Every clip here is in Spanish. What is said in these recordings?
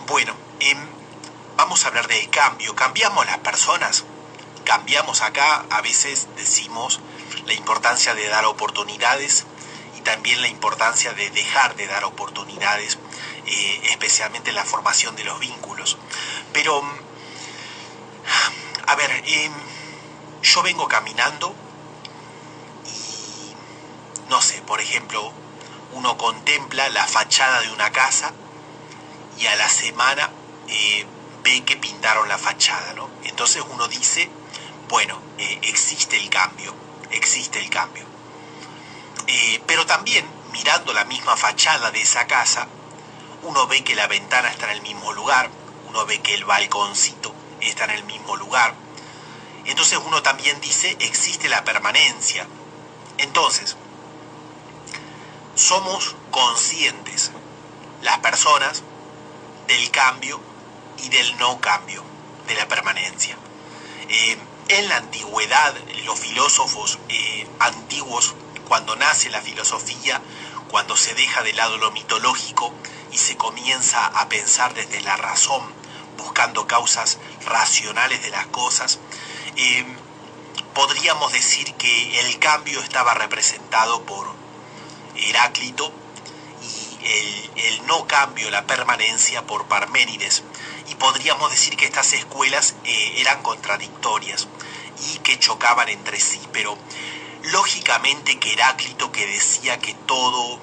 Bueno, vamos a hablar del cambio. ¿Cambiamos las personas? Cambiamos acá, a veces decimos la importancia de dar oportunidades y también la importancia de dejar de dar oportunidades, especialmente en la formación de los vínculos. Pero, a ver, yo vengo caminando y, no sé, por ejemplo, uno contempla la fachada de una casa y a la semana ve que pintaron la fachada, ¿no? Entonces uno dice, bueno, existe el cambio, existe el cambio. Pero también, mirando la misma fachada de esa casa, uno ve que la ventana está en el mismo lugar, uno ve que el balconcito está en el mismo lugar. Entonces uno también dice, existe la permanencia. Entonces, somos conscientes, las personas, del cambio y del no cambio, de la permanencia. En la antigüedad, los filósofos antiguos, cuando nace la filosofía, cuando se deja de lado lo mitológico y se comienza a pensar desde la razón, buscando causas racionales de las cosas, podríamos decir que el cambio estaba representado por Heráclito y el no cambio, la permanencia, por Parménides. Y podríamos decir que estas escuelas eran contradictorias y que chocaban entre sí, pero lógicamente que Heráclito, que decía que todo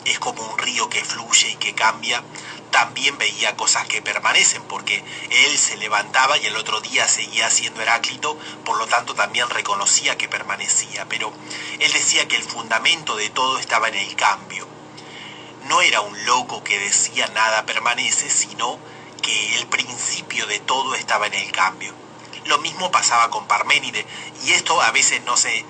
es como un río que fluye y que cambia, también veía cosas que permanecen, porque él se levantaba y el otro día seguía siendo Heráclito, por lo tanto también reconocía que permanecía, pero él decía que el fundamento de todo estaba en el cambio. No era un loco que decía nada permanece, sino que el principio de todo estaba en el cambio. Lo mismo pasaba con Parménides, y esto a veces no se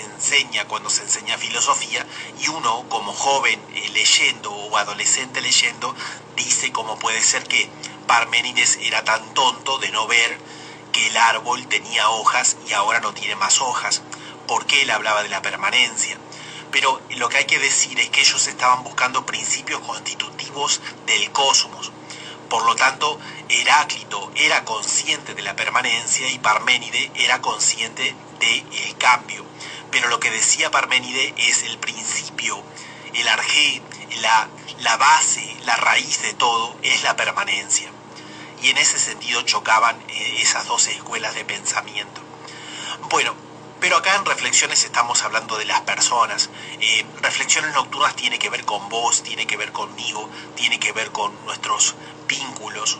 enseña cuando se enseña filosofía, y uno como joven leyendo o adolescente leyendo, dice cómo puede ser que Parménides era tan tonto de no ver que el árbol tenía hojas y ahora no tiene más hojas, porque él hablaba de la permanencia. Pero lo que hay que decir es que ellos estaban buscando principios constitutivos del cosmos. Por lo tanto, Heráclito era consciente de la permanencia y Parménides era consciente del cambio. Pero lo que decía Parménides es el principio, el arjé, la base, la raíz de todo es la permanencia. Y en ese sentido chocaban esas dos escuelas de pensamiento. Bueno, pero acá en Reflexiones estamos hablando de las personas. Reflexiones Nocturnas tiene que ver con vos, tiene que ver conmigo, tiene que ver con nuestros vínculos,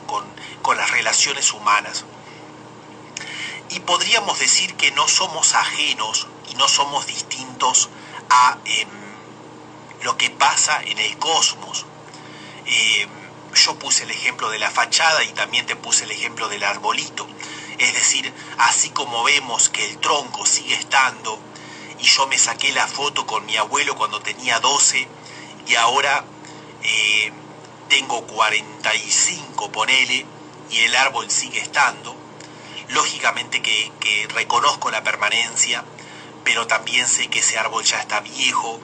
con las relaciones humanas. Y podríamos decir que no somos ajenos y no somos distintos a lo que pasa en el cosmos. Yo puse el ejemplo de la fachada y también te puse el ejemplo del arbolito. Es decir, así como vemos que el tronco sigue estando, y yo me saqué la foto con mi abuelo cuando tenía 12 y ahora tengo 45, ponele, y el árbol sigue estando, lógicamente que reconozco la permanencia, pero también sé que ese árbol ya está viejo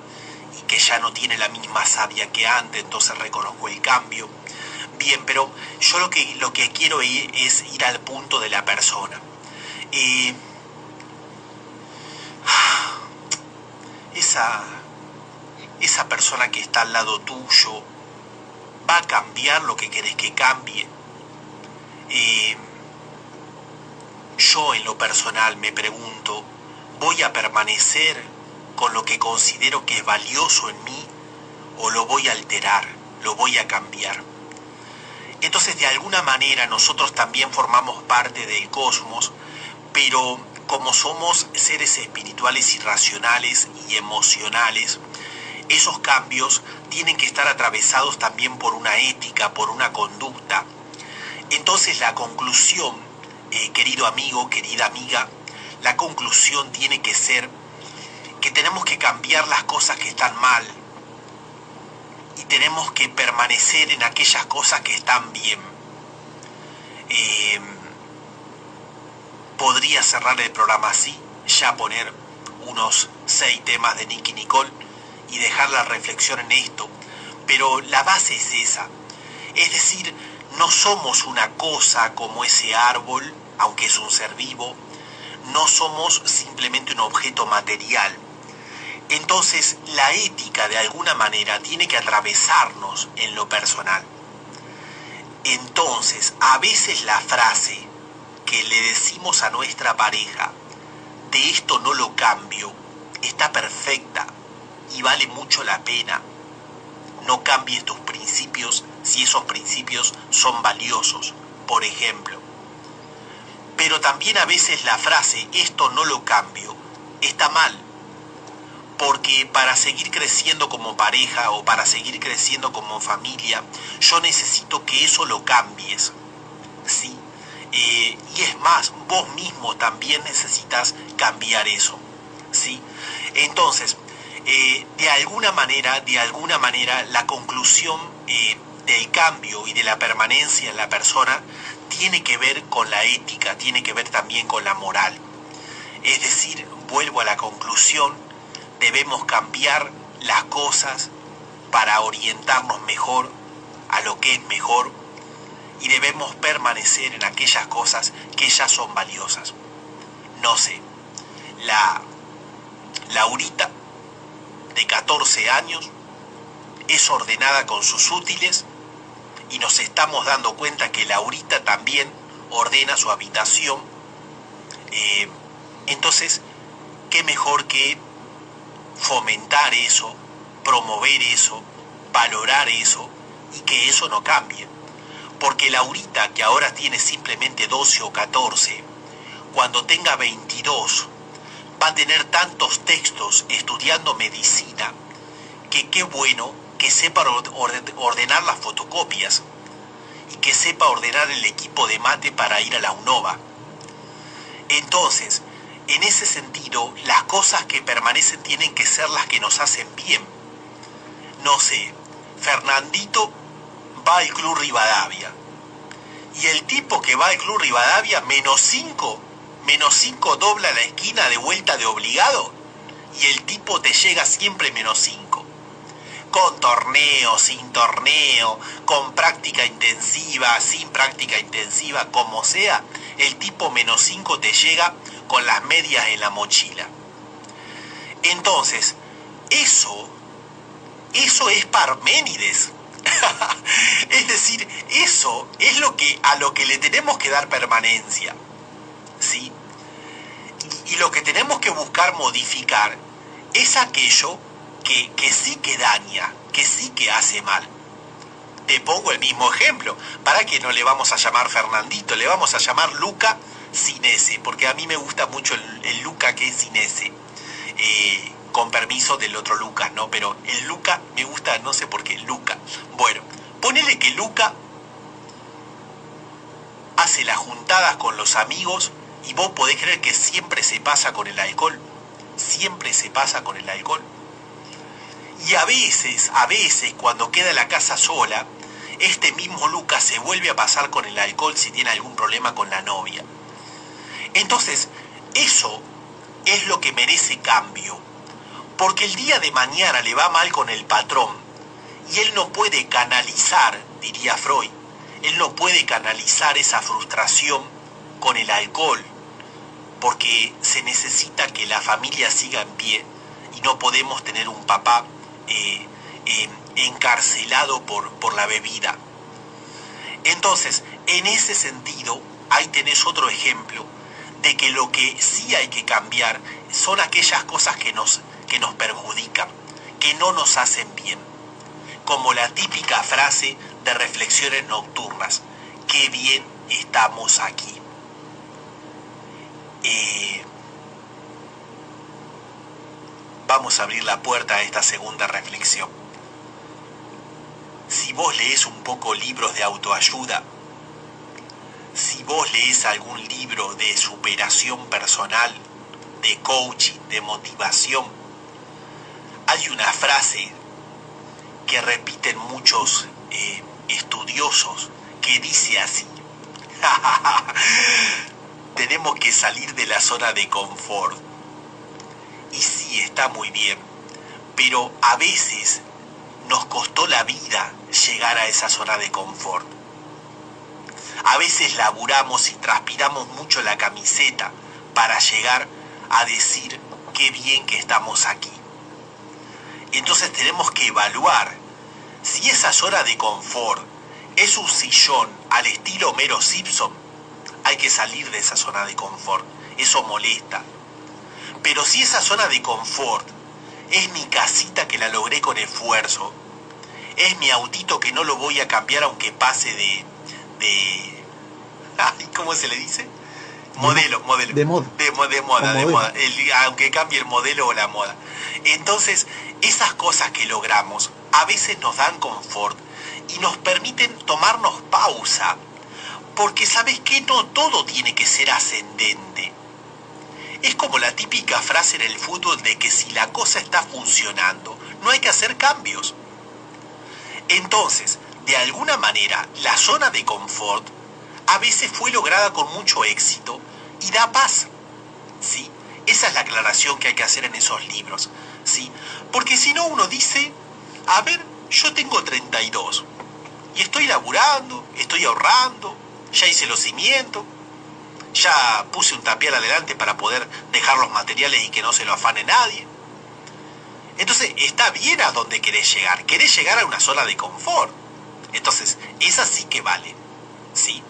y que ya no tiene la misma savia que antes, entonces reconozco el cambio. Bien, pero yo lo que quiero es ir al punto de la persona. Esa persona que está al lado tuyo, ¿va a cambiar lo que querés que cambie? Yo en lo personal me pregunto, ¿voy a permanecer con lo que considero que es valioso en mí o lo voy a alterar, lo voy a cambiar? Entonces, de alguna manera, nosotros también formamos parte del cosmos, pero como somos seres espirituales y racionales y emocionales, esos cambios tienen que estar atravesados también por una ética, por una conducta. Entonces, la conclusión, querido amigo, querida amiga, la conclusión tiene que ser que tenemos que cambiar las cosas que están mal, y tenemos que permanecer en aquellas cosas que están bien. Podría cerrar el programa así, ya poner unos 6 temas de Nicki Nicole y dejar la reflexión en esto, pero la base es esa. Es decir, No somos una cosa como ese árbol, aunque es un ser vivo. No somos simplemente un objeto material. Entonces, la ética de alguna manera tiene que atravesarnos en lo personal. Entonces, a veces la frase que le decimos a nuestra pareja, de esto no lo cambio, está perfecta y vale mucho la pena. No cambies tus principios si esos principios son valiosos, por ejemplo. Pero también a veces la frase, esto no lo cambio, está mal. Porque para seguir creciendo como pareja o para seguir creciendo como familia, yo necesito que eso lo cambies, ¿sí? Y es más, vos mismo también necesitas cambiar eso, ¿sí? Entonces, de alguna manera, la conclusión del cambio y de la permanencia en la persona tiene que ver con la ética, tiene que ver también con la moral. Es decir, vuelvo a la conclusión, debemos cambiar las cosas para orientarnos mejor a lo que es mejor y debemos permanecer en aquellas cosas que ya son valiosas. No sé, Laurita, de 14 años, es ordenada con sus útiles y nos estamos dando cuenta que Laurita también ordena su habitación. Entonces, qué mejor que fomentar eso, promover eso, valorar eso y que eso no cambie. Porque Laurita, que ahora tiene simplemente 12 o 14, cuando tenga 22, va a tener tantos textos estudiando medicina que qué bueno que sepa ordenar las fotocopias y que sepa ordenar el equipo de mate para ir a la UNOVA. Entonces, en ese sentido, las cosas que permanecen tienen que ser las que nos hacen bien. No sé, Fernandito va al Club Rivadavia. Y el tipo que va al Club Rivadavia, menos 5 dobla la esquina de vuelta de obligado. Y el tipo te llega siempre menos 5. Con torneo, sin torneo, con práctica intensiva, sin práctica intensiva, como sea, el tipo menos 5 te llega con las medias en la mochila. Entonces, eso es Parménides. Es decir, eso es a lo que le tenemos que dar permanencia, ¿sí? Y lo que tenemos que buscar modificar es aquello que sí que daña, que sí que hace mal. Te pongo el mismo ejemplo. ¿Para qué no le vamos a llamar Fernandito? Le vamos a llamar Luca sin S, porque a mí me gusta mucho el Luca que es sin S. Con permiso del otro Lucas, ¿no? Pero el Luca me gusta, no sé por qué, Luca. Bueno, ponele que Luca hace las juntadas con los amigos y vos podés creer que siempre se pasa con el alcohol. Siempre se pasa con el alcohol. Y a veces, cuando queda la casa sola, este mismo Lucas se vuelve a pasar con el alcohol si tiene algún problema con la novia. Entonces, eso es lo que merece cambio. Porque el día de mañana le va mal con el patrón y él no puede canalizar, diría Freud, él no puede canalizar esa frustración con el alcohol, porque se necesita que la familia siga en pie y no podemos tener un papá encarcelado por la bebida. Entonces, en ese sentido, ahí tenés otro ejemplo de que lo que sí hay que cambiar son aquellas cosas que nos perjudican, que no nos hacen bien. Como la típica frase de Reflexiones Nocturnas, qué bien estamos aquí. Vamos a abrir la puerta a esta segunda reflexión. Si vos lees un poco libros de autoayuda, si vos lees algún libro de superación personal, de coaching, de motivación, hay una frase que repiten muchos estudiosos que dice así: tenemos que salir de la zona de confort. Y sí, está muy bien, pero a veces nos costó la vida llegar a esa zona de confort. A veces laburamos y transpiramos mucho la camiseta para llegar a decir qué bien que estamos aquí. Entonces tenemos que evaluar si esa zona de confort es un sillón al estilo Homero Simpson. Hay que salir de esa zona de confort, eso molesta. Pero si esa zona de confort es mi casita que la logré con esfuerzo, es mi autito que no lo voy a cambiar aunque pase de ¿cómo se le dice? Modelo. De moda. De moda. Aunque cambie el modelo o la moda. Entonces, esas cosas que logramos a veces nos dan confort y nos permiten tomarnos pausa. Porque ¿sabes qué? No todo tiene que ser ascendente. Es como la típica frase en el fútbol de que si la cosa está funcionando, no hay que hacer cambios. Entonces, de alguna manera, la zona de confort a veces fue lograda con mucho éxito y da paz, ¿sí? Esa es la aclaración que hay que hacer en esos libros, ¿sí? Porque si no uno dice, a ver, yo tengo 32 y estoy laburando, estoy ahorrando, ya hice los cimientos, ya puse un tapial adelante para poder dejar los materiales y que no se lo afane nadie. Entonces, está bien a dónde querés llegar a una zona de confort. Entonces, esa sí que vale, ¿sí?